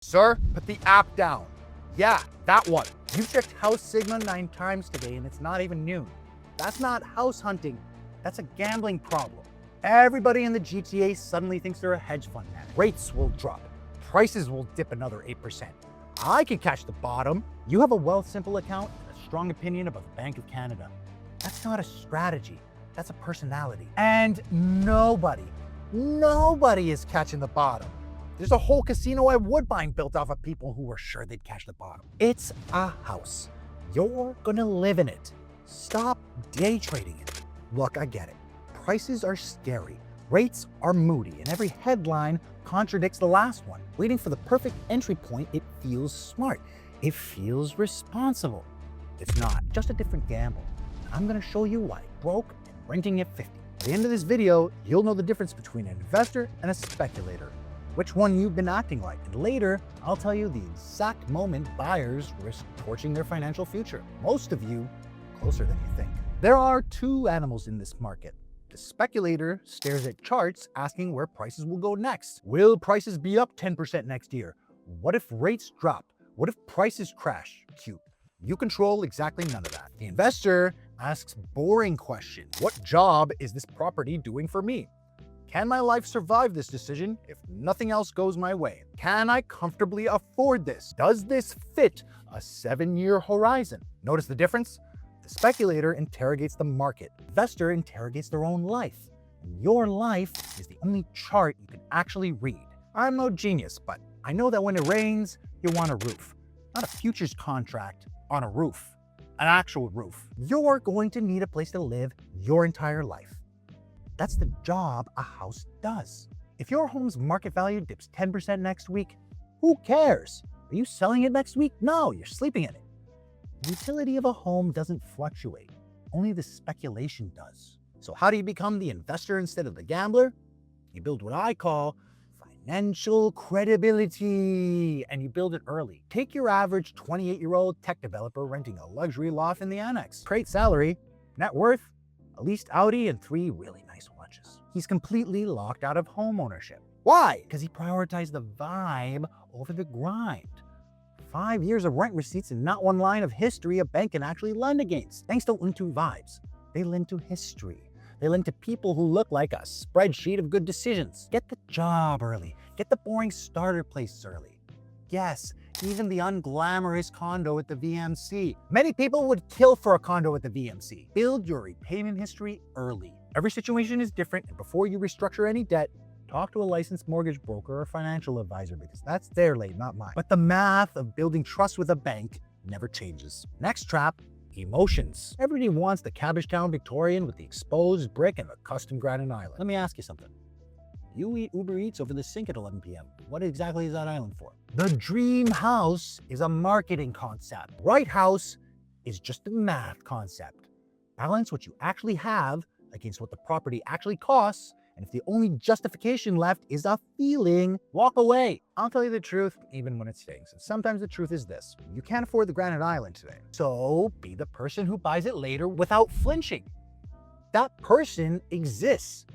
Sir, put the app down. Yeah, that one. You checked HouseSigma 9 times today and it's not even noon. That's not house hunting. That's a gambling problem. Everybody in the GTA suddenly thinks they're a hedge fund now. Rates will drop. Prices will dip another 8%. I can catch the bottom. You have a Wealthsimple account and a strong opinion about the Bank of Canada. That's not a strategy. That's a personality. And nobody is catching the bottom. There's a whole casino at Woodbine built off of people who were sure they'd catch the bottom. It's a house. You're gonna live in it. Stop day trading it. Look, I get it. Prices are scary. Rates are moody, and every headline contradicts the last one. Waiting for the perfect entry point, it feels smart. It feels responsible. It's not, just a different gamble. I'm gonna show you why broke and renting at 50. At the end of this video, you'll know the difference between an investor and a speculator, which one you've been acting like, and later, I'll tell you the exact moment buyers risk torching their financial future. Most of you, closer than you think. There are two animals in this market. The speculator stares at charts asking where prices will go next. Will prices be up 10% next year? What if rates drop? What if prices crash? Cute. You control exactly none of that. The investor asks boring questions. What job is this property doing for me? Can my life survive this decision if nothing else goes my way? Can I comfortably afford this? Does this fit a 7-year horizon? Notice the difference? The speculator interrogates the market. The investor interrogates their own life. And your life is the only chart you can actually read. I'm no genius, but I know that when it rains, you want a roof. Not a futures contract on a roof. An actual roof. You're going to need a place to live your entire life. That's the job a house does. If your home's market value dips 10% next week, who cares? Are you selling it next week? No, you're sleeping in it. The utility of a home doesn't fluctuate. Only the speculation does. So how do you become the investor instead of the gambler? You build what I call financial credibility, and you build it early. Take your average 28-year-old tech developer renting a luxury loft in the annex. Great salary, net worth, a leased Audi and 3 really nice watches. He's completely locked out of home ownership. Why? Because he prioritized the vibe over the grind. 5 years of rent receipts and not one line of history a bank can actually lend against. Banks don't lend to vibes. They lend to history. They lend to people who look like a spreadsheet of good decisions. Get the job early. Get the boring starter place early. Yes, even the unglamorous condo at the VMC. Many people would kill for a condo at the VMC. Build your repayment history early. Every situation is different, and before you restructure any debt, talk to a licensed mortgage broker or financial advisor, because that's their lane, not mine. But the math of building trust with a bank never changes. Next trap, emotions. Everybody wants the Cabbagetown Victorian with the exposed brick and the custom granite island. Let me ask you something. You eat Uber Eats over the sink at 11 p.m. What exactly is that island for? The dream house is a marketing concept. Right house is just a math concept. Balance what you actually have against what the property actually costs, and if the only justification left is a feeling, walk away. I'll tell you the truth, even when it stings. And sometimes the truth is this: you can't afford the granite island today. So be the person who buys it later without flinching. That person exists.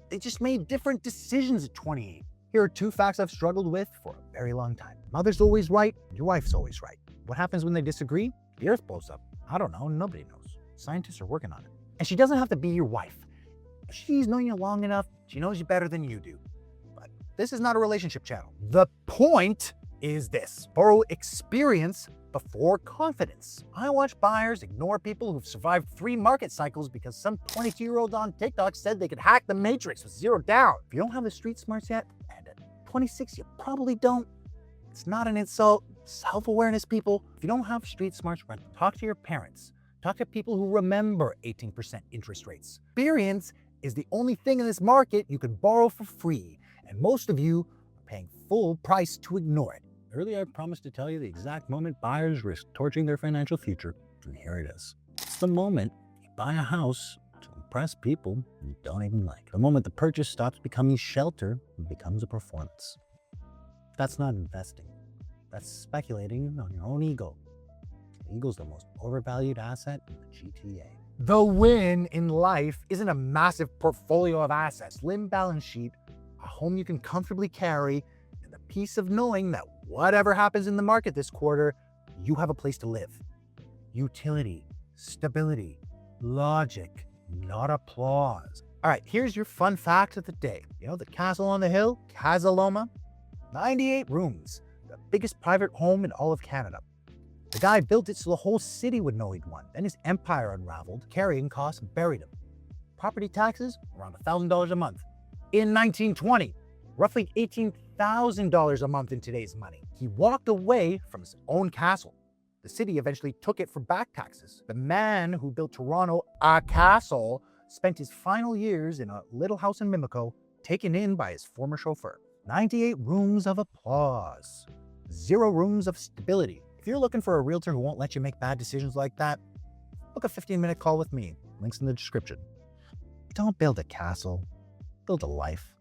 They just made different decisions at 28. Here are 2 facts I've struggled with for a very long time. Mother's always right, your wife's always right. What happens when they disagree? The earth blows up. I don't know, nobody knows. Scientists are working on it. And she doesn't have to be your wife. If she's known you long enough, she knows you better than you do. But this is not a relationship channel. The point is this: borrow experience before confidence. I watch buyers ignore people who've survived 3 market cycles because some 22-year-old on TikTok said they could hack the matrix with 0 down. If you don't have the street smarts yet, and at 26 you probably don't, it's not an insult. Self-awareness, people. If you don't have street smarts, run. Talk to your parents. Talk to people who remember 18% interest rates. Experience is the only thing in this market you can borrow for free, and most of you are paying full price to ignore it. Earlier, I promised to tell you the exact moment buyers risk torching their financial future, and here it is. It's the moment you buy a house to impress people you don't even like. The moment the purchase stops becoming shelter and becomes a performance. That's not investing. That's speculating on your own ego. The ego's the most overvalued asset in the GTA. The win in life isn't a massive portfolio of assets, slim balance sheet, a home you can comfortably carry, and the peace of knowing that whatever happens in the market this quarter, you have a place to live. Utility, stability, logic, not applause. All right, here's your fun fact of the day. You know, the castle on the hill, Casa Loma, 98 rooms, the biggest private home in all of Canada. The guy built it so the whole city would know he'd won. Then his empire unraveled, carrying costs buried him. Property taxes, around $1,000 a month. In 1920, roughly $18,000 a month in today's money. He walked away from his own castle. The city eventually took it for back taxes. The man who built Toronto a castle spent his final years in a little house in Mimico, taken in by his former chauffeur. 98 rooms of applause, 0 rooms of stability. If you're looking for a realtor who won't let you make bad decisions like that, book a 15-minute call with me. Links in the description. Don't build a castle, build a life.